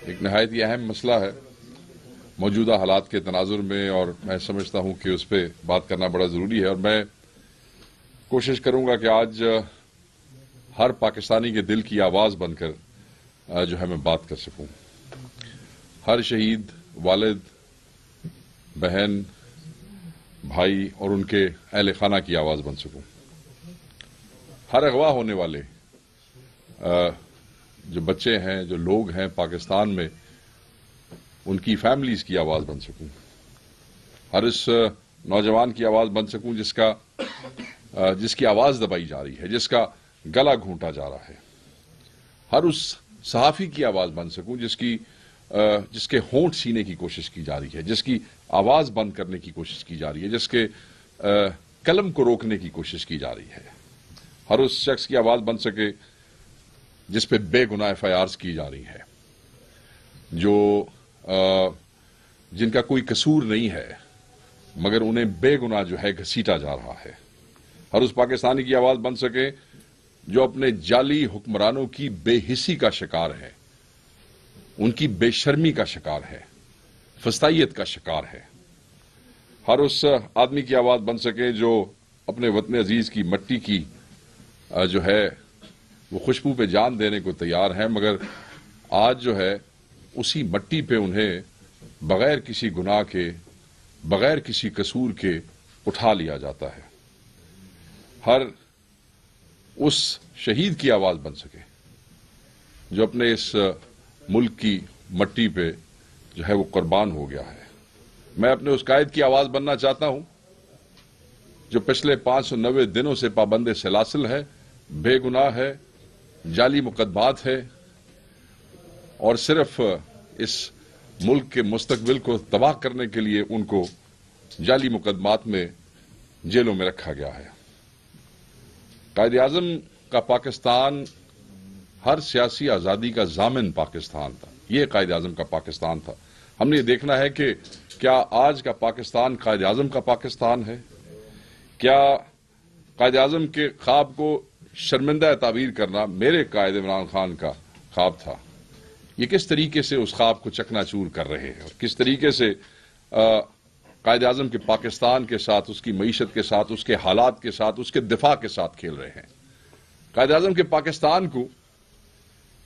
ایک نہایت ہی اہم مسئلہ ہے موجودہ حالات کے تناظر میں، اور میں سمجھتا ہوں کہ اس پہ بات کرنا بڑا ضروری ہے، اور میں کوشش کروں گا کہ آج ہر پاکستانی کے دل کی آواز بن کر جو ہے میں بات کر سکوں، ہر شہید والد، بہن، بھائی اور ان کے اہل خانہ کی آواز بن سکوں، ہر اغوا ہونے والے جو بچے ہیں، جو لوگ ہیں پاکستان میں، ان کی فیملیز کی آواز بن سکوں، ہر اس نوجوان کی آواز بن سکوں جس کی آواز دبائی جا رہی ہے، جس کا گلا گھونٹا جا رہا ہے، ہر اس صحافی کی آواز بن سکوں جس کے ہونٹ سینے کی کوشش کی جا رہی ہے، جس کی آواز بند کرنے کی کوشش کی جا رہی ہے، جس کے قلم کو روکنے کی کوشش کی جا رہی ہے، ہر اس شخص کی آواز بن سکے جس پہ بے گناہ FIRs کی جا رہی ہے، جن کا کوئی قصور نہیں ہے مگر انہیں بے گناہ جو ہے گھسیٹا جا رہا ہے، ہر اس پاکستانی کی آواز بن سکے جو اپنے جعلی حکمرانوں کی بے حسی کا شکار ہے، ان کی بے شرمی کا شکار ہے، فسطائیت کا شکار ہے، ہر اس آدمی کی آواز بن سکے جو اپنے وطن عزیز کی مٹی کی جو ہے وہ خوشبو پہ جان دینے کو تیار ہیں، مگر آج جو ہے اسی مٹی پہ انہیں بغیر کسی گناہ کے، بغیر کسی قصور کے اٹھا لیا جاتا ہے، ہر اس شہید کی آواز بن سکے جو اپنے اس ملک کی مٹی پہ جو ہے وہ قربان ہو گیا ہے۔ میں اپنے اس قائد کی آواز بننا چاہتا ہوں جو پچھلے 590 دنوں سے پابند سلاسل ہے، بے گناہ ہے، جعلی مقدمات ہے، اور صرف اس ملک کے مستقبل کو تباہ کرنے کے لیے ان کو جعلی مقدمات میں جیلوں میں رکھا گیا ہے۔ قائد اعظم کا پاکستان ہر سیاسی آزادی کا ضامن پاکستان تھا، یہ قائد اعظم کا پاکستان تھا۔ ہم نے یہ دیکھنا ہے کہ کیا آج کا پاکستان قائد اعظم کا پاکستان ہے؟ کیا قائد اعظم کے خواب کو شرمندہ تعبیر کرنا میرے قائد عمران خان کا خواب تھا؟ یہ کس طریقے سے اس خواب کو چکنا چور کر رہے ہیں، اور کس طریقے سے قائد اعظم کے پاکستان کے ساتھ، اس کی معیشت کے ساتھ، اس کے حالات کے ساتھ، اس کے دفاع کے ساتھ کھیل رہے ہیں۔ قائد اعظم کے پاکستان کو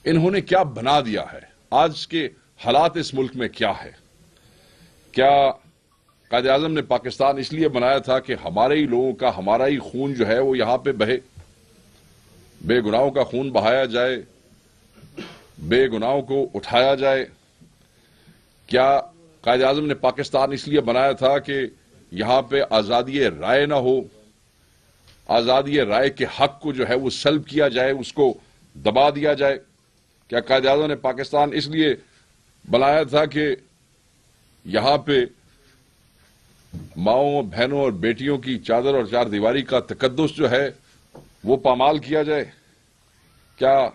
انہوں نے کیا بنا دیا ہے؟ آج کے حالات اس ملک میں کیا ہے؟ کیا قائد اعظم نے پاکستان اس لیے بنایا تھا کہ ہمارے ہی لوگوں کا، ہمارا ہی خون جو ہے وہ یہاں پہ بہے، بے گناہوں کا خون بہایا جائے، بے گناہوں کو اٹھایا جائے؟ کیا قائد اعظم نے پاکستان اس لیے بنایا تھا کہ یہاں پہ آزادی رائے نہ ہو، آزادی رائے کے حق کو جو ہے وہ سلب کیا جائے، اس کو دبا دیا جائے؟ کیا قائد اعظم نے پاکستان اس لیے بنایا تھا کہ یہاں پہ ماؤں، بہنوں اور بیٹیوں کی چادر اور چار دیواری کا تقدس جو ہے وہ پامال کیا جائے؟ کیا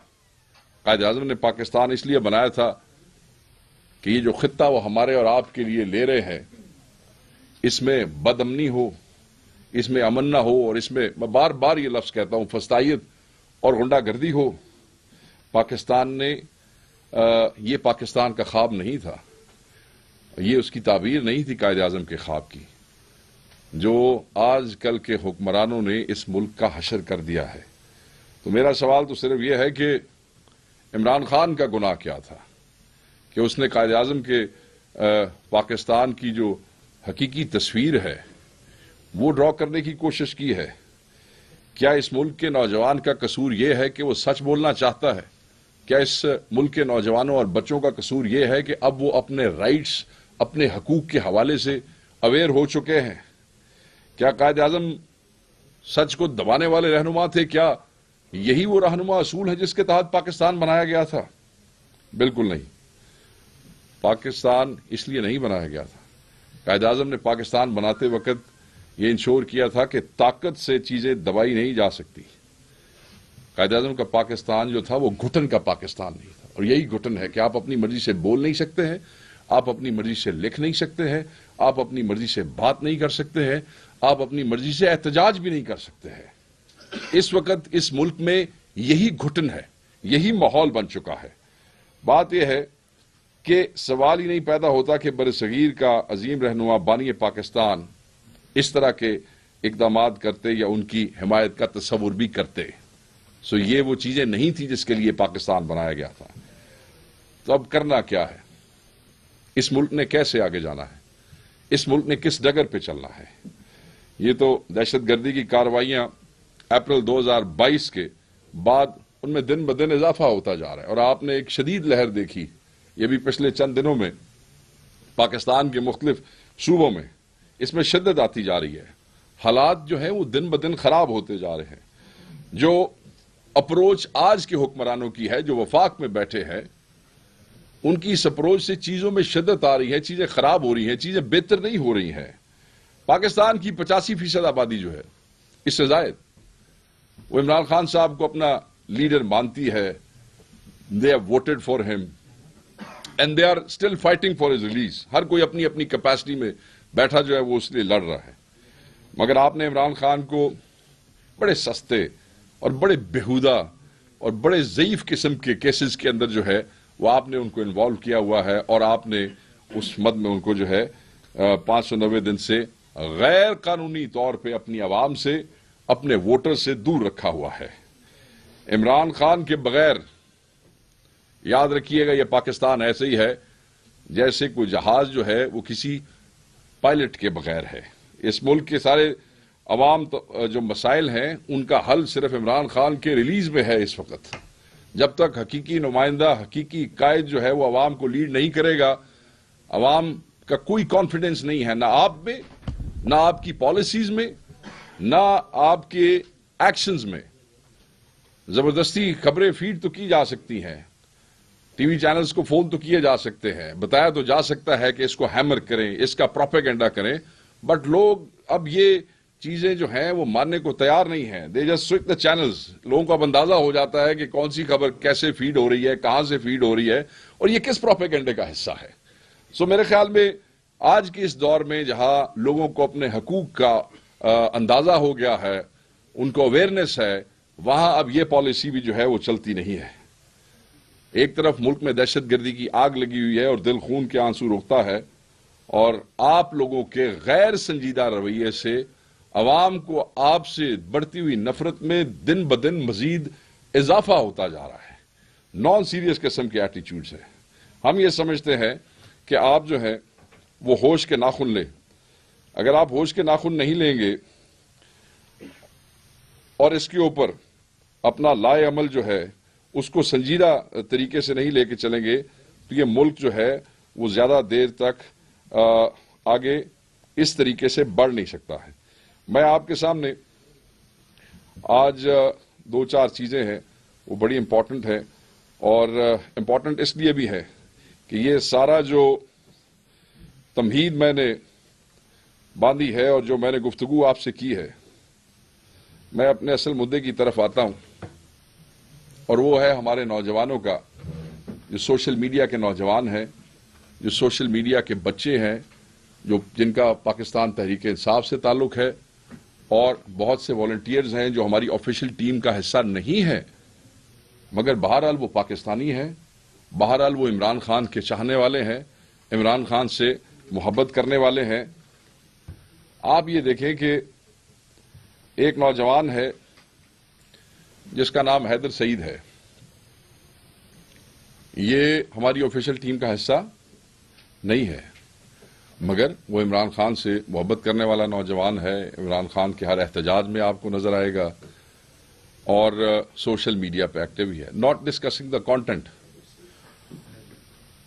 قائد اعظم نے پاکستان اس لیے بنایا تھا کہ یہ جو خطہ وہ ہمارے اور آپ کے لیے لے رہے ہیں، اس میں بد امنی ہو، اس میں امن نہ ہو، اور اس میں بار بار یہ لفظ کہتا ہوں، فسطائیت اور غنڈہ گردی ہو؟ پاکستان نے یہ پاکستان کا خواب نہیں تھا، یہ اس کی تعبیر نہیں تھی قائد اعظم کے خواب کی، جو آج کل کے حکمرانوں نے اس ملک کا حشر کر دیا ہے۔ تو میرا سوال تو صرف یہ ہے کہ عمران خان کا گناہ کیا تھا کہ اس نے قائد اعظم کے پاکستان کی جو حقیقی تصویر ہے وہ ڈرا کرنے کی کوشش کی ہے؟ کیا اس ملک کے نوجوان کا قصور یہ ہے کہ وہ سچ بولنا چاہتا ہے؟ کیا اس ملک کے نوجوانوں اور بچوں کا قصور یہ ہے کہ اب وہ اپنے رائٹس، اپنے حقوق کے حوالے سے اویئر ہو چکے ہیں؟ کیا قائد اعظم سچ کو دبانے والے رہنما تھے؟ کیا یہی وہ رہنما اصول ہے جس کے تحت پاکستان بنایا گیا تھا؟ بالکل نہیں، پاکستان اس لیے نہیں بنایا گیا تھا۔ قائد اعظم نے پاکستان بناتے وقت یہ انشور کیا تھا کہ طاقت سے چیزیں دبائی نہیں جا سکتی۔ قائد اعظم کا پاکستان جو تھا وہ گھٹن کا پاکستان نہیں تھا، اور یہی گھٹن ہے کہ آپ اپنی مرضی سے بول نہیں سکتے ہیں، آپ اپنی مرضی سے لکھ نہیں سکتے ہیں، آپ اپنی مرضی سے بات نہیں کر سکتے ہیں، آپ اپنی مرضی سے احتجاج بھی نہیں کر سکتے ہیں۔ اس وقت اس ملک میں یہی گھٹن ہے، یہی ماحول بن چکا ہے۔ بات یہ ہے کہ سوال ہی نہیں پیدا ہوتا کہ برصغیر کا عظیم رہنما بانی پاکستان اس طرح کے اقدامات کرتے یا ان کی حمایت کا تصور بھی کرتے. سو یہ وہ چیزیں نہیں تھی جس کے لیے پاکستان بنایا گیا تھا. تو اب کرنا کیا ہے؟ اس ملک نے کیسے آگے جانا ہے؟ اس ملک نے کس ڈگر پہ چلنا ہے؟ یہ تو دہشت گردی کی کارروائیاں اپریل 2022 کے بعد ان میں دن بدن اضافہ ہوتا جا رہا ہے، اور آپ نے ایک شدید لہر دیکھی یہ بھی پچھلے چند دنوں میں پاکستان کے مختلف صوبوں میں. اس میں شدت آتی جا رہی ہے. حالات جو ہیں وہ دن بدن خراب ہوتے جا رہے ہیں. جو اپروچ آج کے حکمرانوں کی ہے جو وفاق میں بیٹھے ہیں، ان کی اس اپروچ سے چیزوں میں شدت آ رہی ہے، چیزیں خراب ہو رہی ہیں، چیزیں بہتر نہیں ہو رہی ہیں. پاکستان کی 85% آبادی جو ہے، اس سے زائد، وہ عمران خان صاحب کو اپنا لیڈر مانتی ہے. they have voted for him and they are still fighting for his release. ہر کوئی اپنی اپنی کیپیسٹی میں بیٹھا جو ہے وہ اس لیے لڑ رہا ہے. مگر آپ نے عمران خان کو بڑے سستے اور بڑے بےہودہ اور بڑے ضعیف قسم کے کیسز کے اندر جو ہے وہ آپ نے ان کو انوالو کیا ہوا ہے، اور آپ نے اس مد میں ان کو جو ہے 590 دن سے غیر قانونی طور پہ اپنی عوام سے، اپنے ووٹر سے دور رکھا ہوا ہے. عمران خان کے بغیر یاد رکھیے گا یہ پاکستان ایسے ہی ہے جیسے کوئی جہاز جو ہے وہ کسی پائلٹ کے بغیر ہے. اس ملک کے سارے عوام جو مسائل ہیں ان کا حل صرف عمران خان کے ریلیز میں ہے. اس وقت جب تک حقیقی نمائندہ، حقیقی قائد جو ہے وہ عوام کو لیڈ نہیں کرے گا، عوام کا کوئی کانفیڈنس نہیں ہے، نہ آپ میں، نہ آپ کی پالیسیز میں، نہ آپ کے ایکشنز میں. زبردستی خبریں فیڈ تو کی جا سکتی ہیں، ٹی وی چینلز کو فون تو کیے جا سکتے ہیں، بتایا تو جا سکتا ہے کہ اس کو ہیمر کریں، اس کا پروپیگنڈا کریں، بٹ لوگ اب یہ چیزیں جو ہیں وہ ماننے کو تیار نہیں ہیں. They just switch the channels. لوگوں کو اب اندازہ ہو جاتا ہے کہ کون سی خبر کیسے فیڈ ہو رہی ہے، کہاں سے فیڈ ہو رہی ہے، اور یہ کس پروپیگنڈے کا حصہ ہے. سو میرے خیال میں آج کے اس دور میں جہاں لوگوں کو اپنے حقوق کا اندازہ ہو گیا ہے، ان کو اویئرنیس ہے، وہاں اب یہ پالیسی بھی جو ہے وہ چلتی نہیں ہے. ایک طرف ملک میں دہشت گردی کی آگ لگی ہوئی ہے اور دل خون کے آنسو روکتا ہے، اور آپ لوگوں کے غیر سنجیدہ رویے سے عوام کو آپ سے بڑھتی ہوئی نفرت میں دن بدن مزید اضافہ ہوتا جا رہا ہے. نان سیریس قسم کے ایٹیچیوڈز ہیں. ہم یہ سمجھتے ہیں کہ آپ جو ہے وہ ہوش کے ناخن لیں. اگر آپ ہوش کے ناخن نہیں لیں گے اور اس کے اوپر اپنا لائے عمل جو ہے اس کو سنجیدہ طریقے سے نہیں لے کے چلیں گے تو یہ ملک جو ہے وہ زیادہ دیر تک آگے اس طریقے سے بڑھ نہیں سکتا ہے. میں آپ کے سامنے آج 2-4 چیزیں ہیں وہ بڑی امپورٹنٹ ہیں، اور امپورٹنٹ اس لیے بھی ہے کہ یہ سارا جو تمہید میں نے باندھی ہے اور جو میں نے گفتگو آپ سے کی ہے، میں اپنے اصل مدعے کی طرف آتا ہوں، اور وہ ہے ہمارے نوجوانوں کا، جو سوشل میڈیا کے نوجوان ہیں، جو سوشل میڈیا کے بچے ہیں، جن کا پاکستان تحریک انصاف سے تعلق ہے، اور بہت سے والنٹیئرز ہیں جو ہماری آفیشیل ٹیم کا حصہ نہیں ہیں، مگر بہرحال وہ پاکستانی ہیں، بہرحال وہ عمران خان کے چاہنے والے ہیں، عمران خان سے محبت کرنے والے ہیں. آپ یہ دیکھیں کہ ایک نوجوان ہے جس کا نام حیدر سعید ہے. یہ ہماری آفیشیل ٹیم کا حصہ نہیں ہے، مگر وہ عمران خان سے محبت کرنے والا نوجوان ہے. عمران خان کے ہر احتجاج میں آپ کو نظر آئے گا، اور سوشل میڈیا پہ ایکٹیو ہی ہے. Not discussing the content,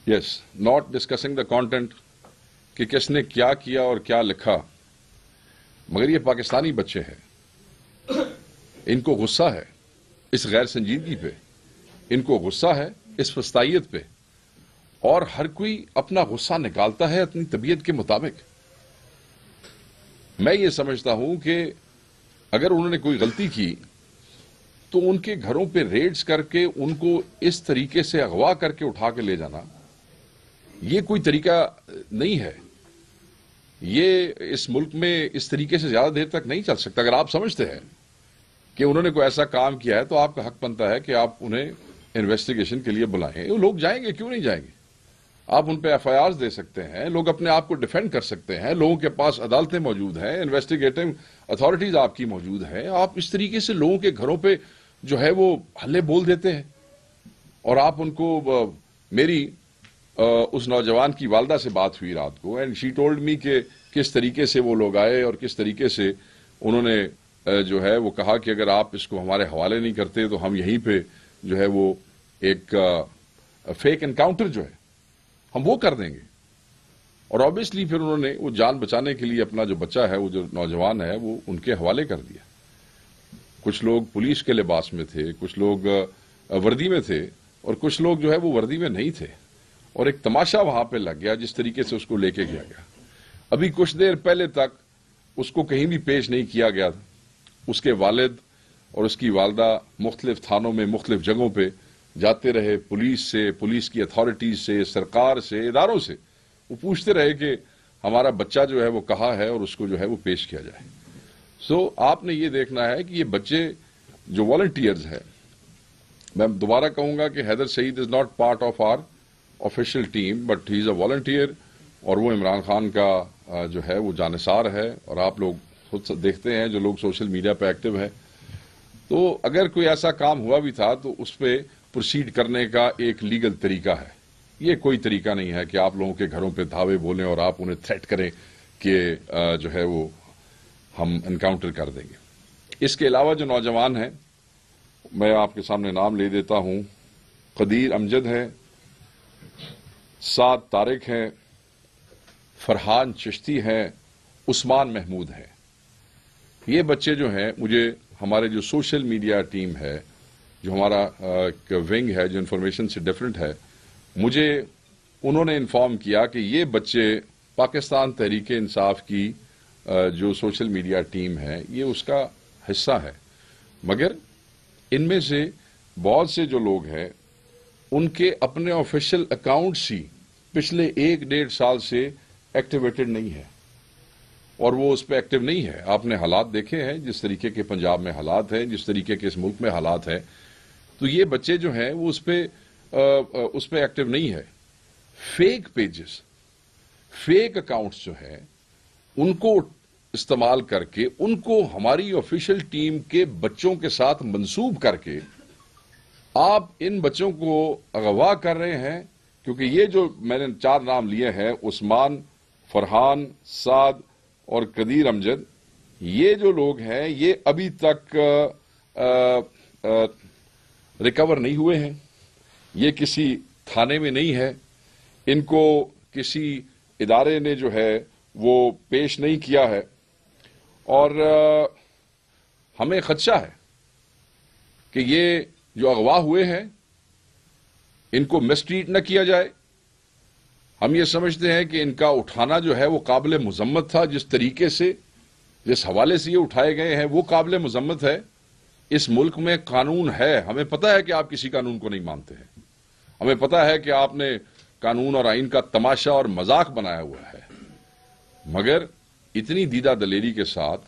yes, not discussing the content کہ کس نے کیا کیا اور کیا لکھا، مگر یہ پاکستانی بچے ہیں، ان کو غصہ ہے اس غیر سنجیدگی پہ، ان کو غصہ ہے اس فسطائیت پہ، اور ہر کوئی اپنا غصہ نکالتا ہے اپنی طبیعت کے مطابق. میں یہ سمجھتا ہوں کہ اگر انہوں نے کوئی غلطی کی تو ان کے گھروں پہ ریڈز کر کے ان کو اس طریقے سے اغوا کر کے اٹھا کے لے جانا یہ کوئی طریقہ نہیں ہے. یہ اس ملک میں اس طریقے سے زیادہ دیر تک نہیں چل سکتا. اگر آپ سمجھتے ہیں کہ انہوں نے کوئی ایسا کام کیا ہے تو آپ کا حق بنتا ہے کہ آپ انہیں انویسٹیگیشن کے لیے بلائیں. وہ لوگ جائیں گے، کیوں نہیں جائیں گے؟ آپ ان پہ ایف آئی آرز دے سکتے ہیں, لوگ اپنے آپ کو ڈیفینڈ کر سکتے ہیں, لوگوں کے پاس عدالتیں موجود ہیں, انویسٹیگیٹنگ اتھارٹیز آپ کی موجود ہیں. آپ اس طریقے سے لوگوں کے گھروں پہ جو ہے وہ ہلے بول دیتے ہیں, اور آپ ان کو میری اس نوجوان کی والدہ سے بات ہوئی رات کو, اینڈ شی ٹولڈ می کہ کس طریقے سے وہ لوگ آئے اور کس طریقے سے انہوں نے جو ہے وہ کہا کہ اگر آپ اس کو ہمارے حوالے نہیں کرتے تو ہم یہیں پہ جو ہے وہ ایک فیک انکاؤنٹر جو ہے ہم وہ کر دیں گے. اور آبویسلی پھر انہوں نے وہ جان بچانے کے لیے اپنا جو بچہ ہے, وہ جو نوجوان ہے, وہ ان کے حوالے کر دیا. کچھ لوگ پولیس کے لباس میں تھے, کچھ لوگ وردی میں تھے, اور کچھ لوگ جو ہے وہ وردی میں نہیں تھے, اور ایک تماشا وہاں پہ لگ گیا جس طریقے سے اس کو لے کے گیا گیا. ابھی کچھ دیر پہلے تک اس کو کہیں بھی پیش نہیں کیا گیا تھا. اس کے والد اور اس کی والدہ مختلف تھانوں میں مختلف جگہوں پہ جاتے رہے, پولیس سے, پولیس کی اتھارٹیز سے, سرکار سے, اداروں سے وہ پوچھتے رہے کہ ہمارا بچہ جو ہے وہ کہاں ہے اور اس کو جو ہے وہ پیش کیا جائے. سو آپ نے یہ دیکھنا ہے کہ یہ بچے جو والنٹیئرز ہیں, میں دوبارہ کہوں گا کہ Haider Saeed is not part of our official team, but he is a volunteer, اور وہ عمران خان کا جو ہے وہ جانثار ہے. اور آپ لوگ خود دیکھتے ہیں جو لوگ سوشل میڈیا پہ ایکٹیو ہیں, تو اگر کوئی ایسا کام ہوا بھی تھا تو اس پہ پروسیڈ کرنے کا ایک لیگل طریقہ ہے. یہ کوئی طریقہ نہیں ہے کہ آپ لوگوں کے گھروں پہ دھاوے بولیں اور آپ انہیں تھریٹ کریں کہ جو ہے وہ ہم انکاؤنٹر کر دیں گے. اس کے علاوہ جو نوجوان ہیں, میں آپ کے سامنے نام لے دیتا ہوں. قدیر امجد ہے, سعد طارق ہیں, فرحان چشتی ہیں, عثمان محمود ہیں. یہ بچے جو ہیں, مجھے ہمارے جو سوشل میڈیا ٹیم ہے, جو ہمارا ونگ ہے جو انفارمیشن سے ڈفرینٹ ہے, مجھے انہوں نے انفارم کیا کہ یہ بچے پاکستان تحریک انصاف کی جو سوشل میڈیا ٹیم ہے یہ اس کا حصہ ہے. مگر ان میں سے بہت سے جو لوگ ہیں ان کے اپنے آفیشیل اکاؤنٹس ہی پچھلے 1-1.5 سال سے ایکٹیویٹڈ نہیں ہے, اور وہ اس پہ ایکٹیو نہیں ہے. آپ نے حالات دیکھے ہیں, جس طریقے کے پنجاب میں حالات ہیں, جس طریقے کے اس ملک میں حالات ہیں, تو یہ بچے جو ہیں وہ اس پہ ایکٹیو نہیں ہے. فیک پیجز, فیک اکاؤنٹس جو ہیں ان کو استعمال کر کے, ان کو ہماری آفیشیل ٹیم کے بچوں کے ساتھ منسوب کر کے آپ ان بچوں کو اغوا کر رہے ہیں. کیونکہ یہ جو میں نے 4 نام لیے ہیں, عثمان, فرحان, سعد اور قدیر امجد, یہ جو لوگ ہیں یہ ابھی تک ریکور نہیں ہوئے ہیں. یہ کسی تھانے میں نہیں ہے, ان کو کسی ادارے نے جو ہے وہ پیش نہیں کیا ہے, اور ہمیں خدشہ ہے کہ یہ جو اغوا ہوئے ہیں ان کو مسٹریٹ نہ کیا جائے. ہم یہ سمجھتے ہیں کہ ان کا اٹھانا جو ہے وہ قابل مذمت تھا. جس طریقے سے, جس حوالے سے یہ اٹھائے گئے ہیں وہ قابل مذمت ہے. اس ملک میں قانون ہے, ہمیں پتہ ہے کہ آپ کسی قانون کو نہیں مانتے ہیں, ہمیں پتہ ہے کہ آپ نے قانون اور آئین کا تماشا اور مذاق بنایا ہوا ہے. مگر اتنی دیدہ دلیری کے ساتھ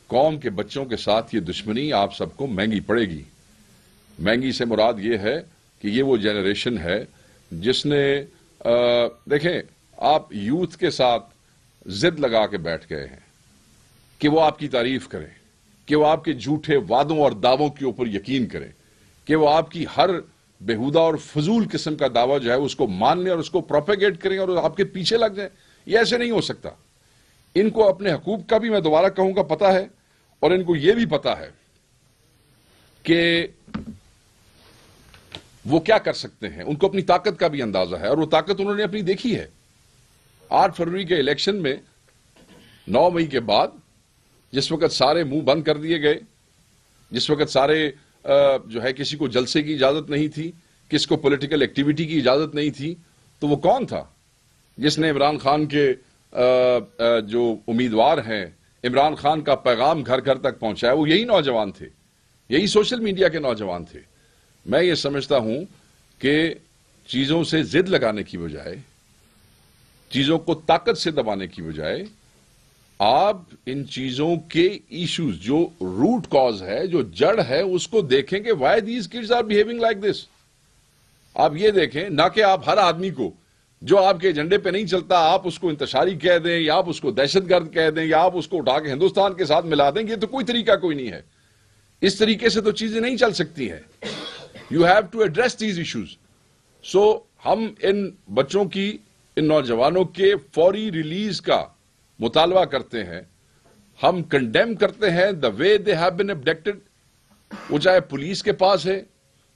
قوم کے بچوں کے ساتھ یہ دشمنی آپ سب کو مہنگی پڑے گی. مہنگی سے مراد یہ ہے کہ یہ وہ جنریشن ہے جس نے دیکھیں, آپ یوتھ کے ساتھ ضد لگا کے بیٹھ گئے ہیں کہ وہ آپ کی تعریف کریں, کہ وہ آپ کے جھوٹے وعدوں اور دعووں کے اوپر یقین کریں, کہ وہ آپ کی ہر بےہودہ اور فضول قسم کا دعویٰ جو ہے اس کو مان لیں اور اس کو پروپیگیٹ کریں اور آپ کے پیچھے لگ جائیں. یہ ایسے نہیں ہو سکتا. ان کو اپنے حقوق کا بھی میں دوبارہ کہوں گا پتہ ہے, اور ان کو یہ بھی پتہ ہے کہ وہ کیا کر سکتے ہیں. ان کو اپنی طاقت کا بھی اندازہ ہے, اور وہ طاقت انہوں نے اپنی دیکھی ہے. 8 فروری کے الیکشن میں 9 مئی کے بعد جس وقت سارے منہ بند کر دیے گئے, جس وقت سارے جو ہے کسی کو جلسے کی اجازت نہیں تھی, کس کو پولیٹیکل ایکٹیویٹی کی اجازت نہیں تھی, تو وہ کون تھا جس نے عمران خان کے جو امیدوار ہیں, عمران خان کا پیغام گھر گھر تک پہنچایا؟ وہ یہی نوجوان تھے, یہی سوشل میڈیا کے نوجوان تھے. میں یہ سمجھتا ہوں کہ چیزوں سے ضد لگانے کی بجائے, چیزوں کو طاقت سے دبانے کی بجائے, آپ ان چیزوں کے ایشوز, جو روٹ کاز ہے, جو جڑ ہے, اس کو دیکھیں کہ why these kids are behaving like this. آپ یہ دیکھیں, نہ کہ آپ ہر آدمی کو جو آپ کے ایجنڈے پہ نہیں چلتا آپ اس کو انتشاری کہہ دیں یا آپ اس کو دہشت گرد کہہ دیں یا آپ اس کو اٹھا کے ہندوستان کے ساتھ ملا دیں گے تو کوئی طریقہ کوئی نہیں ہے. اس طریقے سے تو چیزیں نہیں چل سکتی ہیں. You have to address these issues. So ہم ان بچوں کی ان نوجوانوں کے فوری ریلیز کا مطالبہ کرتے ہیں. ہم کنڈیم کرتے ہیں دا وے دے ہیو بین ابڈکٹڈ. وہ چاہے پولیس کے پاس ہے,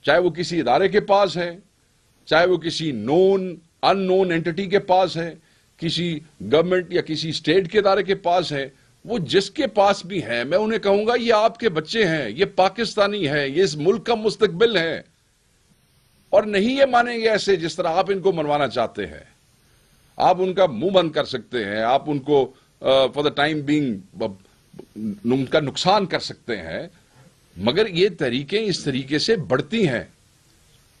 چاہے وہ کسی ادارے کے پاس ہے, چاہے وہ کسی نون ان نون اینٹی کے پاس ہے, کسی گورنمنٹ یا کسی اسٹیٹ کے ادارے کے پاس ہے. وہ جس کے پاس بھی ہیں میں انہیں کہوں گا یہ آپ کے بچے ہیں, یہ پاکستانی ہیں, یہ اس ملک کا مستقبل ہے, اور نہیں یہ مانیں گے ایسے جس طرح آپ ان کو منوانا چاہتے ہیں. آپ ان کا منہ بند کر سکتے ہیں, آپ ان کو for the time being in کا نقصان کر سکتے ہیں, مگر یہ تحریکیں اس طریقے سے بڑھتی ہیں,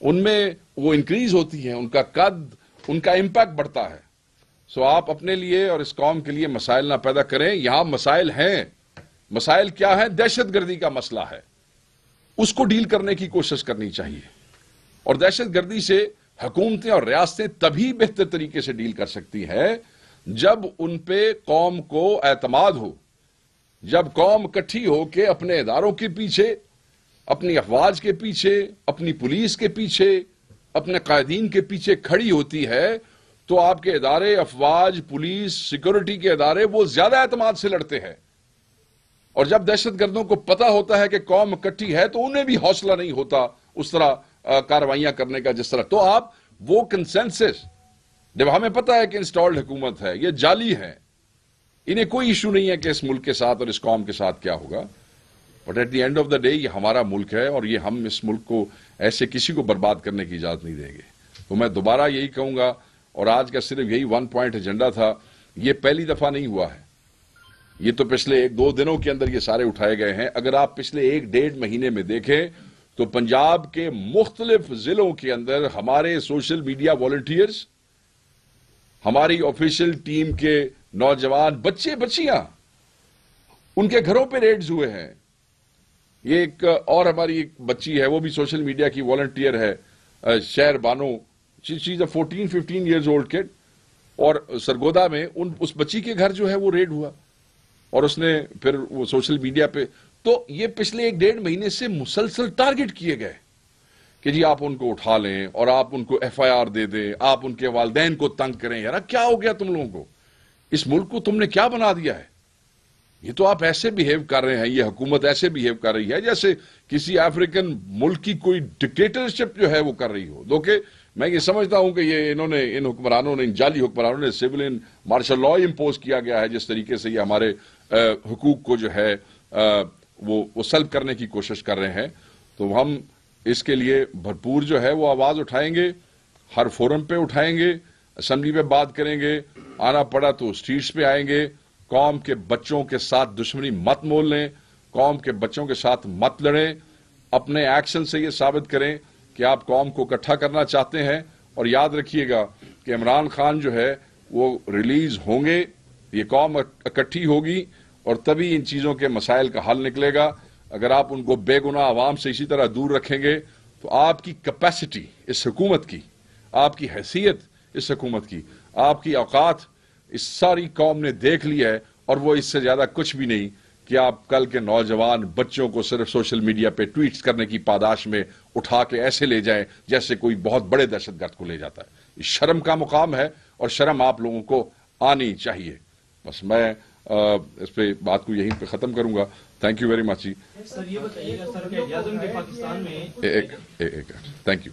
ان میں وہ انکریز ہوتی ہیں, ان کا قد, ان کا امپیکٹ بڑھتا ہے. سو آپ اپنے لیے اور اس قوم کے لیے مسائل نہ پیدا کریں. یہاں مسائل ہیں. مسائل کیا ہیں؟ دہشت گردی کا مسئلہ ہے, اس کو ڈیل کرنے کی کوشش کرنی چاہیے. اور دہشت گردی سے حکومتیں اور ریاستیں تبھی بہتر طریقے سے ڈیل کر سکتی ہیں جب ان پہ قوم کو اعتماد ہو, جب قوم اکٹھی ہو کے اپنے اداروں کے پیچھے, اپنی افواج کے پیچھے, اپنی پولیس کے پیچھے, اپنے قائدین کے پیچھے کھڑی ہوتی ہے تو آپ کے ادارے, افواج, پولیس, سیکورٹی کے ادارے وہ زیادہ اعتماد سے لڑتے ہیں. اور جب دہشت گردوں کو پتا ہوتا ہے کہ قوم اکٹھی ہے تو انہیں بھی حوصلہ نہیں ہوتا اس طرح کارروائیاں کرنے کا جس طرح. تو آپ وہ کنسنسس, جب ہمیں پتا ہے کہ انسٹالڈ حکومت ہے, یہ جعلی ہے, انہیں کوئی ایشو نہیں ہے کہ اس ملک کے ساتھ اور اس قوم کے ساتھ کیا ہوگا, but at the end of the day یہ ہمارا ملک ہے اور یہ ہم اس ملک کو ایسے کسی کو برباد کرنے کی اجازت نہیں دیں گے. تو میں دوبارہ یہی کہوں گا, اور آج کا صرف یہی 1 پوائنٹ ایجنڈا تھا. یہ پہلی دفعہ نہیں ہوا ہے, یہ تو پچھلے 1-2 دنوں کے اندر یہ سارے اٹھائے گئے ہیں. اگر آپ پچھلے 1-1.5 مہینے میں دیکھیں تو پنجاب کے مختلف ضلعوں کے اندر ہمارے سوشل میڈیا والنٹیئرز, ہماری آفیشیل ٹیم کے نوجوان بچے بچیاں, ان کے گھروں پہ ریڈز ہوئے ہیں. یہ ایک اور ہماری ایک بچی ہے, وہ بھی سوشل میڈیا کی والنٹیئر ہے, شہر بانو, شی از اے 14-15 ایئرز اولڈ کڈ, اور سرگودا میں اس بچی کے گھر جو ہے وہ ریڈ ہوا اور اس نے پھر وہ سوشل میڈیا پہ. تو یہ پچھلے 1-1.5 مہینے سے مسلسل ٹارگٹ کیے گئے کہ جی آپ ان کو اٹھا لیں اور آپ ان کو FIR دے دیں, آپ ان کے والدین کو تنگ کریں. یار کیا ہو گیا تم لوگوں کو؟ اس ملک کو تم نے کیا بنا دیا ہے؟ یہ تو آپ ایسے بہیو کر رہے ہیں, یہ حکومت ایسے بہیو کر رہی ہے جیسے کسی افریقن ملک کی کوئی ڈکٹیٹرشپ جو ہے وہ کر رہی ہو. دو کہ میں یہ سمجھتا ہوں کہ یہ ان حکمرانوں نے, ان جعلی حکمرانوں نے سیولین مارشل لا امپوز کیا گیا ہے, جس طریقے سے یہ ہمارے حقوق کو جو ہے وہ سلب کرنے کی کوشش کر رہے ہیں. تو ہم اس کے لیے بھرپور جو ہے وہ آواز اٹھائیں گے, ہر فورم پہ اٹھائیں گے, اسمبلی پہ بات کریں گے, آنا پڑا تو اسٹریٹس پہ آئیں گے. قوم کے بچوں کے ساتھ دشمنی مت مول لیں, قوم کے بچوں کے ساتھ مت لڑیں. اپنے ایکشن سے یہ ثابت کریں کہ آپ قوم کو اکٹھا کرنا چاہتے ہیں. اور یاد رکھیے گا کہ عمران خان جو ہے وہ ریلیز ہوں گے, یہ قوم اکٹھی ہوگی اور تبھی ان چیزوں کے مسائل کا حل نکلے گا. اگر آپ ان کو بے گناہ عوام سے اسی طرح دور رکھیں گے تو آپ کی کیپیسٹی اس حکومت کی, آپ کی حیثیت اس حکومت کی, آپ کی اوقات اس ساری قوم نے دیکھ لی ہے, اور وہ اس سے زیادہ کچھ بھی نہیں کہ آپ کل کے نوجوان بچوں کو صرف سوشل میڈیا پہ ٹویٹس کرنے کی پاداش میں اٹھا کے ایسے لے جائیں جیسے کوئی بہت بڑے دہشت گرد کو لے جاتا ہے. یہ شرم کا مقام ہے اور شرم آپ لوگوں کو آنی چاہیے. بس میں اس پہ بات کو یہیں پہ ختم کروں گا. تھینک یو ویری مچ جی. سر یہ بتائیے گا سر کہ اعظم کے پاکستان میں تھینک یو.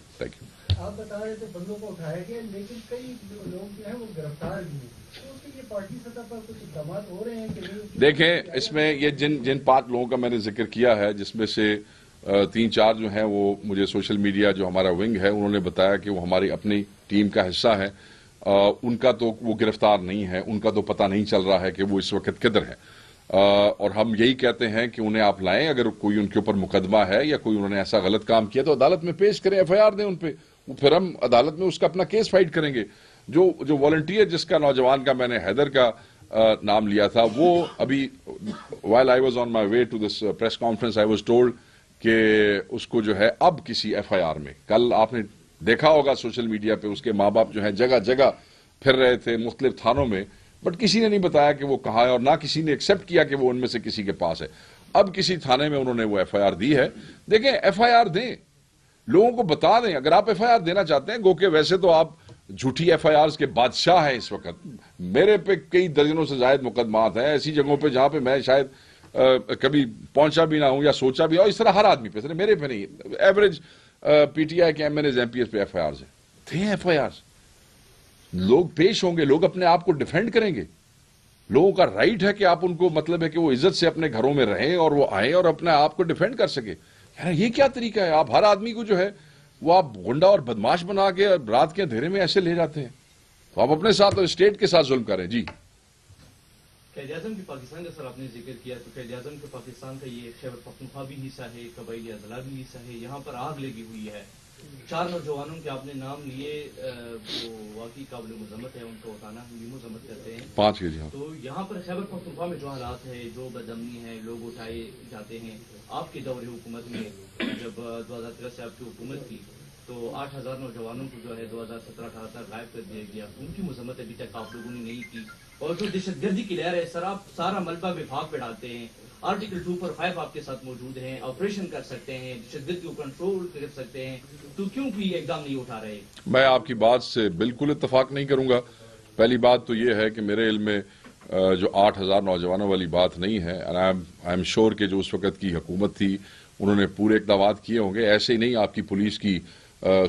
آپ بتا رہے تھے بندوں کو اٹھایا گیا, لیکن کئی لوگ جو ہیں وہ گرفتار بھی ہیں, تو اس کے لیے پارٹی سطح پر کچھ اقدامات ہو رہے ہیں کہ نہیں؟ دیکھیں اس میں یہ جن 5 لوگوں کا میں نے ذکر کیا ہے, جس میں سے 3-4 جو ہیں وہ مجھے سوشل میڈیا جو ہمارا ونگ ہے انہوں نے بتایا کہ وہ ہماری اپنی ٹیم کا حصہ ہے. ان کا تو وہ گرفتار نہیں ہے, ان کا تو پتہ نہیں چل رہا ہے کہ وہ اس وقت کدھر ہے. اور ہم یہی کہتے ہیں کہ انہیں آپ لائیں, اگر کوئی ان کے اوپر مقدمہ ہے یا کوئی انہوں نے ایسا غلط کام کیا تو عدالت میں پیش کریں, FIR دیں ان پہ, پھر ہم عدالت میں اس کا اپنا کیس فائٹ کریں گے. جو والنٹیئر جس کا نوجوان کا میں نے حیدر کا نام لیا تھا, وہ ابھی while I was on my way to this press conference I was told کہ اس کو جو ہے اب کسی FIR میں, کل آپ نے دیکھا ہوگا سوشل میڈیا پہ اس کے ماں باپ جو ہیں جگہ جگہ پھر رہے تھے مختلف تھانوں میں، بٹ کسی نے نہیں بتایا کہ وہ کہاں ہے، اور نہ کسی نے ایکسپٹ کیا کہ وہ ان میں سے کسی کے پاس ہے۔ اب کسی تھانے میں انہوں نے وہ ایف آئی آر دی ہے۔ دیکھیں، ایف آئی آر دیں، لوگوں کو بتا دیں۔ اگر آپ ایف آئی آر دینا چاہتے ہیں، گو کہ ویسے تو آپ جھوٹی ایف آئی آرز کے بادشاہ ہیں اس وقت، میرے پہ کئی درجنوں سے زائد مقدمات ہیں ایسی جگہوں پہ جہاں پہ میں شاید کبھی پہنچا بھی نہ ہوں یا سوچا بھی، اور اس طرح ہر آدمی پہ، میرے پہ نہیں، ایوریج پی ٹی آئی کے MNAs MPs پہ ایف آئی آرز ہیں۔ دیں ایف آئی آرز، لوگ پیش ہوں گے، لوگ اپنے آپ کو ڈیفینڈ کریں گے۔ لوگوں کا رائٹ ہے کہ آپ ان کو، مطلب ہے کہ وہ عزت سے اپنے گھروں میں رہیں اور وہ آئیں اور اپنے آپ کو ڈیفینڈ کر سکے۔ یار یہ کیا طریقہ ہے؟ آپ ہر آدمی کو جو ہے وہ آپ گنڈا اور بدماش بنا کے رات کے اندھیرے میں ایسے لے جاتے ہیں، تو آپ اپنے ساتھ اور اسٹیٹ کے ساتھ ظلم کریں۔ جی قائد اعظم کی پاکستان کا سر آپ نے ذکر کیا، تو قائد اعظم کے پاکستان کا یہ خیبر پختونخوا بھی حصہ ہے، قبائلی اضلاع بھی حصہ ہے، یہاں پر آگ لگی ہوئی ہے۔ 4 نوجوانوں کے آپ نے نام لیے، وہ واقعی قابل مذمت ہے، ان کو اٹھانا ہم بھی مذمت کرتے ہیں۔ 5 کے جی ہاں۔ تو یہاں پر خیبر پختونخوا میں جو حالات ہے، جو بدامنی ہے، لوگ اٹھائے جاتے ہیں۔ آپ کے دور حکومت میں جب 2013 سے آپ کی حکومت کی تو 8000 نوجوانوں کو جو ہے 2017-18 غائب کر دیا گیا، ان کی مذمت ابھی تک آپ لوگوں نے نہیں کی۔ اور جو دہشت گردی کی لہر ہے سر، آپ سارا ملبہ وفاق پہ ڈالتے ہیں۔ آرٹیکل 245 آپ کے ساتھ موجود ہیں، آپریشن کر سکتے ہیں، دہشت گردی کو کنٹرول کر سکتے ہیں، تو کیوں کوئی اقدام نہیں اٹھا رہے؟ میں آپ کی بات سے بالکل اتفاق نہیں کروں گا۔ پہلی بات تو یہ ہے کہ میرے علم میں جو 8000 نوجوانوں والی بات نہیں ہے، آئی ایم شور کہ جو اس وقت کی حکومت تھی انہوں نے پورے اقدامات کیے ہوں گے۔ ایسے ہی نہیں، آپ کی پولیس کی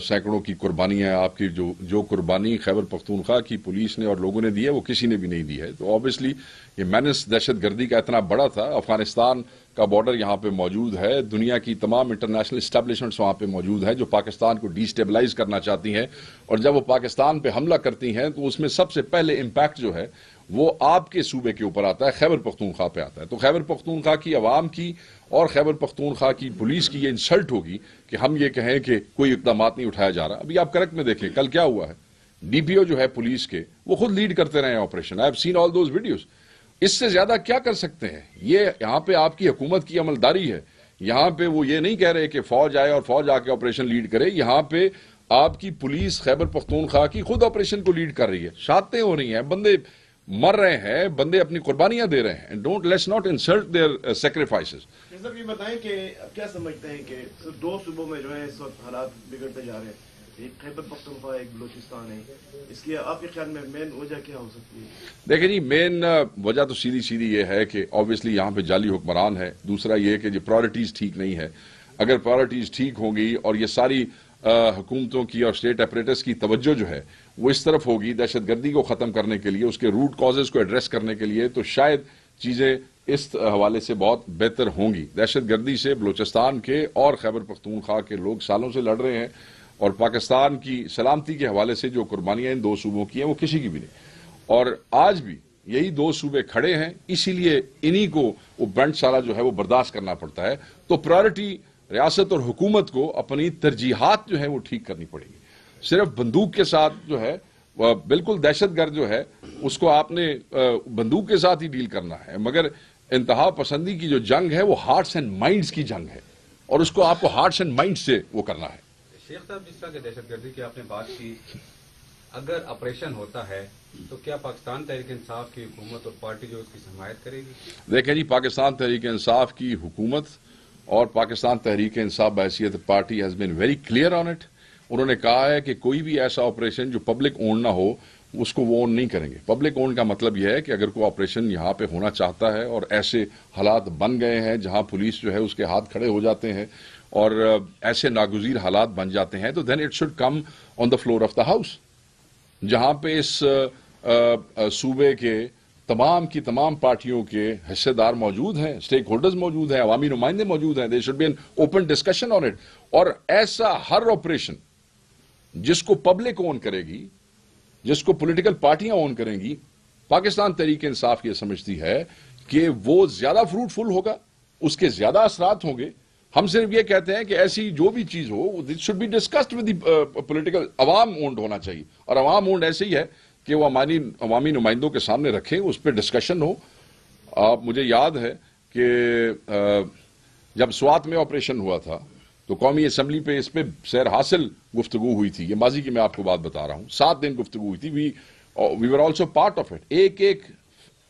سینکڑوں کی قربانیاں، آپ کی جو قربانی خیبر پختونخوا کی پولیس نے اور لوگوں نے دی ہے وہ کسی نے بھی نہیں دی ہے۔ تو آبویسلی یہ مینس دہشت گردی کا اتنا بڑا تھا، افغانستان کا بارڈر یہاں پہ موجود ہے، دنیا کی تمام انٹرنیشنل اسٹیبلشمنٹس وہاں پہ موجود ہیں جو پاکستان کو ڈی اسٹیبلائز کرنا چاہتی ہیں، اور جب وہ پاکستان پہ حملہ کرتی ہیں تو اس میں سب سے پہلے امپیکٹ جو ہے وہ آپ کے صوبے کے اوپر آتا ہے، خیبر پختونخوا پہ آتا ہے۔ تو خیبر پختونخوا کی عوام کی اور خیبر پختونخوا کی پولیس کی یہ انسلٹ ہوگی کہ ہم یہ کہیں کہ کوئی اقدامات نہیں اٹھایا جا رہا۔ ابھی آپ کریکٹ میں دیکھیں کل کیا ہوا ہے، ڈی پی او جو ہے پولیس کے وہ خود لیڈ کرتے رہے ہیں operation. I have seen all those videos. اس سے زیادہ کیا کر سکتے ہیں؟ یہ یہاں پہ آپ کی حکومت کی عملداری ہے، یہاں پہ وہ یہ نہیں کہہ رہے کہ فوج آئے اور فوج آ کے آپریشن لیڈ کرے، یہاں پہ آپ کی پولیس خیبر پختونخوا کی خود آپریشن کو لیڈ کر رہی ہے۔ شہادتیں ہو رہی ہیں، بندے مر رہے ہیں، بندے اپنی قربانیاں دے رہے ہیں۔ Don't let's not insult their sacrifices. Sir یہ بتائیں کہ کیا سمجھتے ہیں کہ صرف 2 صوبوں میں جو ہے اس وقت حالات بگڑتے جا رہے ہیں، ایک خیبر پختونخوا ایک بلوچستان ہے، اس کی آپ کے خیال میں مین وجہ کیا ہو سکتی ہے؟ دیکھیں جی، مین وجہ تو سیدھی یہ ہے کہ آبویسلی یہاں پہ جعلی حکمران ہے، دوسرا یہ کہ جو پرائرٹیز ٹھیک نہیں ہے۔ اگر پرائرٹیز ٹھیک ہوں گی اور یہ ساری حکومتوں کی اور اسٹیٹ اپریٹس کی توجہ جو ہے وہ اس طرف ہوگی دہشت گردی کو ختم کرنے کے لیے، اس کے روٹ کازز کو ایڈریس کرنے کے لیے، تو شاید چیزیں اس حوالے سے بہت بہتر ہوں گی۔ دہشت گردی سے بلوچستان کے اور خیبر پختونخوا کے لوگ سالوں سے لڑ رہے ہیں، اور پاکستان کی سلامتی کے حوالے سے جو قربانیاں ان 2 صوبوں کی ہیں وہ کسی کی بھی نہیں، اور آج بھی یہی 2 صوبے کھڑے ہیں، اسی لیے انہی کو وہ بنٹ سارا جو ہے وہ برداشت کرنا پڑتا ہے۔ تو پرائرٹی ریاست اور حکومت کو اپنی ترجیحات جو ہے وہ ٹھیک کرنی پڑے گی۔ صرف بندوق کے ساتھ جو ہے بالکل دہشت گرد جو ہے اس کو آپ نے بندوق کے ساتھ ہی ڈیل کرنا ہے، مگر انتہا پسندی کی جو جنگ ہے وہ ہارٹس اینڈ مائنڈز کی جنگ ہے، اور اس کو آپ کو ہارٹس اینڈ مائنڈ سے وہ کرنا ہے۔ شیخ صاحب، جس طرح کے دہشت گردی کی آپ نے بات کی، اگر آپریشن ہوتا ہے تو کیا پاکستان تحریک انصاف کی حکومت اور پارٹی جو اس کی حمایت کرے گی؟ دیکھیں جی، پاکستان تحریک انصاف کی حکومت اور پاکستان تحریک انصاف بحیثیت party has been very clear on it. انہوں نے کہا ہے کہ کوئی بھی ایسا آپریشن جو پبلک اون نہ ہو اس کو وہ اون نہیں کریں گے۔ پبلک اون کا مطلب یہ ہے کہ اگر کوئی آپریشن یہاں پہ ہونا چاہتا ہے اور ایسے حالات بن گئے ہیں جہاں پولیس جو ہے اس کے ہاتھ کھڑے ہو جاتے ہیں اور ایسے ناگزیر حالات بن جاتے ہیں، تو then it should come on the floor of the house, جہاں پہ اس صوبے کے تمام کی تمام پارٹیوں کے حصے دار موجود ہیں، اسٹیک ہولڈرز موجود ہیں، عوامی نمائندے موجود ہیں۔ There should be an open discussion on it, اور ایسا ہر آپریشن جس کو پبلک اون کرے گی، جس کو پولیٹیکل پارٹیاں اون کریں گی، پاکستان تحریک انصاف یہ سمجھتی ہے کہ وہ زیادہ فروٹفل ہوگا، اس کے زیادہ اثرات ہوں گے۔ ہم صرف یہ کہتے ہیں کہ ایسی جو بھی چیز ہو it should be discussed with the political, عوام اونڈ ہونا چاہیے، اور عوام اونڈ ایسے ہی ہے کہ وہ عوامی نمائندوں کے سامنے رکھیں، اس پہ ڈسکشن ہو۔ مجھے یاد ہے کہ جب سوات میں آپریشن ہوا تھا تو قومی اسمبلی پہ اس پہ سیر حاصل گفتگو ہوئی تھی، یہ ماضی کی میں آپ کو بات بتا رہا ہوں، 7 دن گفتگو ہوئی تھی۔ وی اور we were also part of it. ایک ایک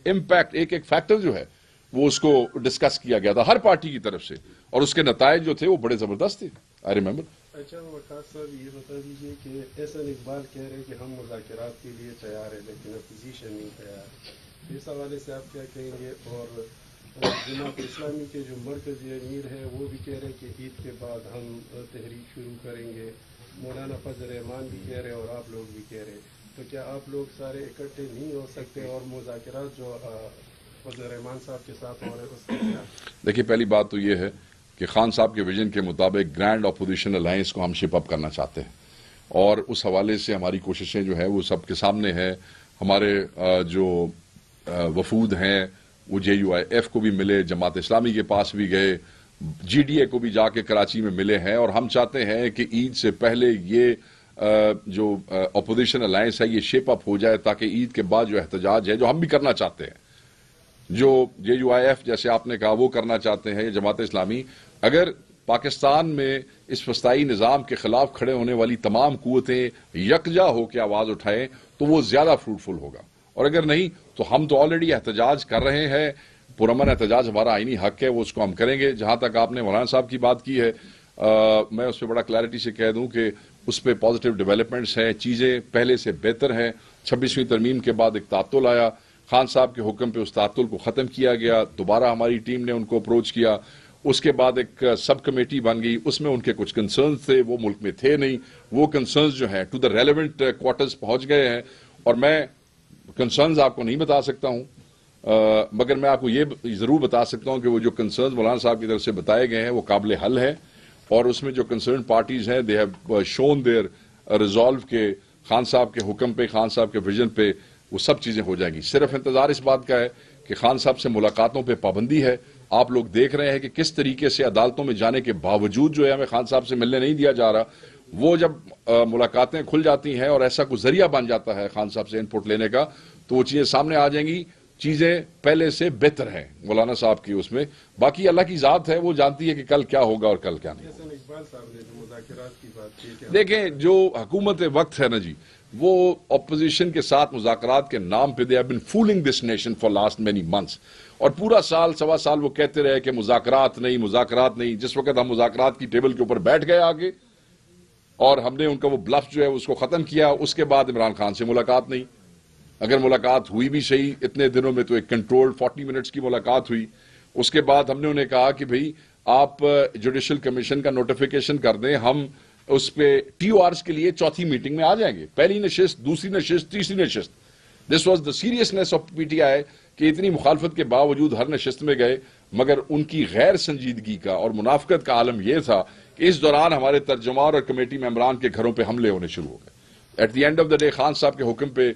امپیکٹ، ایک ایک فیکٹر جو ہے وہ اس کو ڈسکس کیا گیا تھا ہر پارٹی کی طرف سے، اور اس کے نتائج جو تھے وہ بڑے زبردست تھے. I remember. اچھا وقاص صاحب یہ بتا دیجیے کہ احسن اقبال کہہ رہے کہ ہم مذاکرات کے لیے تیار ہیں لیکن اپوزیشن نہیں تیار. اس حوالے سے آپ کیا کہیں گے؟ اور جماعت اسلامی کے جو مرکزی امیر ہیں وہ بھی کہہ رہے کہ عید کے بعد ہم تحریک شروع کریں گے. مولانا فضل الرحمان بھی کہہ رہے اور آپ لوگ بھی کہہ رہے. تو کیا آپ لوگ سارے اکٹھے نہیں ہو سکتے؟ اور مذاکرات جو فضل الرحمان صاحب کے ساتھ ہو رہے ہیں اس کا کیا؟ دیکھیے پہلی بات تو یہ ہے کہ خان صاحب کے ویژن کے مطابق گرینڈ اپوزیشن الائنس کو ہم شپ اپ کرنا چاہتے ہیں، اور اس حوالے سے ہماری کوششیں جو ہیں وہ سب کے سامنے ہیں. ہمارے جو وفود ہیں وہ JUIF کو بھی ملے، جماعت اسلامی کے پاس بھی گئے، GDA کو بھی جا کے کراچی میں ملے ہیں، اور ہم چاہتے ہیں کہ عید سے پہلے یہ جو اپوزیشن الائنس ہے یہ شیپ اپ ہو جائے، تاکہ عید کے بعد جو احتجاج ہے جو ہم بھی کرنا چاہتے ہیں، جو JUIF جیسے آپ نے کہا وہ کرنا چاہتے ہیں، جماعت اسلامی، اگر پاکستان میں اس وسطائی نظام کے خلاف کھڑے ہونے والی تمام قوتیں یکجا ہو کے آواز اٹھائیں تو وہ زیادہ فروٹفل ہوگا. اور اگر نہیں تو ہم تو آلریڈی احتجاج کر رہے ہیں، پرامن احتجاج ہمارا آئینی حق ہے، وہ اس کو ہم کریں گے. جہاں تک آپ نے مولانا صاحب کی بات کی ہے، میں اس پہ بڑا کلیئرٹی سے کہہ دوں کہ اس پہ پازیٹیو ڈیولپمنٹس ہیں، چیزیں پہلے سے بہتر ہیں. 26ویں ترمیم کے بعد ایک تعطل آیا، خان صاحب کے حکم پہ اس تعطل کو ختم کیا گیا، دوبارہ ہماری ٹیم نے ان کو اپروچ کیا. اس کے بعد ایک سب کمیٹی بن گئی، اس میں ان کے کچھ کنسرنز تھے، وہ ملک میں تھے نہیں. وہ کنسرنز جو ہیں ٹو دا ریلیونٹ کوارٹرز پہنچ گئے ہیں، اور میں کنسرنز آپ کو نہیں بتا سکتا ہوں، مگر میں آپ کو یہ ضرور بتا سکتا ہوں کہ وہ جو کنسرنز مولانا صاحب کی طرف سے بتائے گئے ہیں وہ قابل حل ہے، اور اس میں جو کنسرن پارٹیز ہیں they have shown their resolve کہ خان صاحب کے حکم پہ، خان صاحب کے ویژن پہ وہ سب چیزیں ہو جائیں گی. صرف انتظار اس بات کا ہے کہ خان صاحب سے ملاقاتوں پہ پابندی ہے. آپ لوگ دیکھ رہے ہیں کہ کس طریقے سے عدالتوں میں جانے کے باوجود جو ہے ہمیں خان صاحب سے ملنے نہیں دیا جا رہا. وہ جب ملاقاتیں کھل جاتی ہیں اور ایسا کوئی ذریعہ بن جاتا ہے خان صاحب سے انپٹ لینے کا تو وہ چیزیں سامنے آ جائیں گی. چیزیں پہلے سے بہتر ہیں مولانا صاحب کی اس میں. باقی اللہ کی ذات ہے، وہ جانتی ہے کہ کل کیا ہوگا اور کل کیا نہیں. احسن اقبال صاحب نے جو مذاکرات کی بات کی کہ دیکھیں جو حکومت وقت ہے نا جی، وہ اپوزیشن کے ساتھ مذاکرات کے نام پہ they have been fooling this nation for last many months, اور پورا سال سوا سال وہ کہتے رہے کہ مذاکرات نہیں مذاکرات نہیں. جس وقت ہم مذاکرات کی ٹیبل کے اوپر بیٹھ گئے آگے اور ہم نے ان کا وہ بلف جو ہے اس کو ختم کیا، اس کے بعد عمران خان سے ملاقات نہیں. اگر ملاقات ہوئی بھی صحیح اتنے دنوں میں تو ایک کنٹرول 40 منٹس کی ملاقات ہوئی. اس کے بعد ہم نے انہیں کہا کہ بھئی آپ جوڈیشل کمیشن کا نوٹیفیکیشن کر دیں، ہم اس پہ TORs کے لیے چوتھی میٹنگ میں آ جائیں گے. پہلی نشست، دوسری نشست، تیسری نشست. This was the seriousness of PTI کہ اتنی مخالفت کے باوجود ہر نشست میں گئے، مگر ان کی غیر سنجیدگی کا اور منافقت کا عالم یہ تھا کہ اس دوران ہمارے ترجمان اور کمیٹی ممبران کے گھروں پہ حملے ہونے شروع ہو گئے. At the end of the day Khan صاحب کے حکم پہ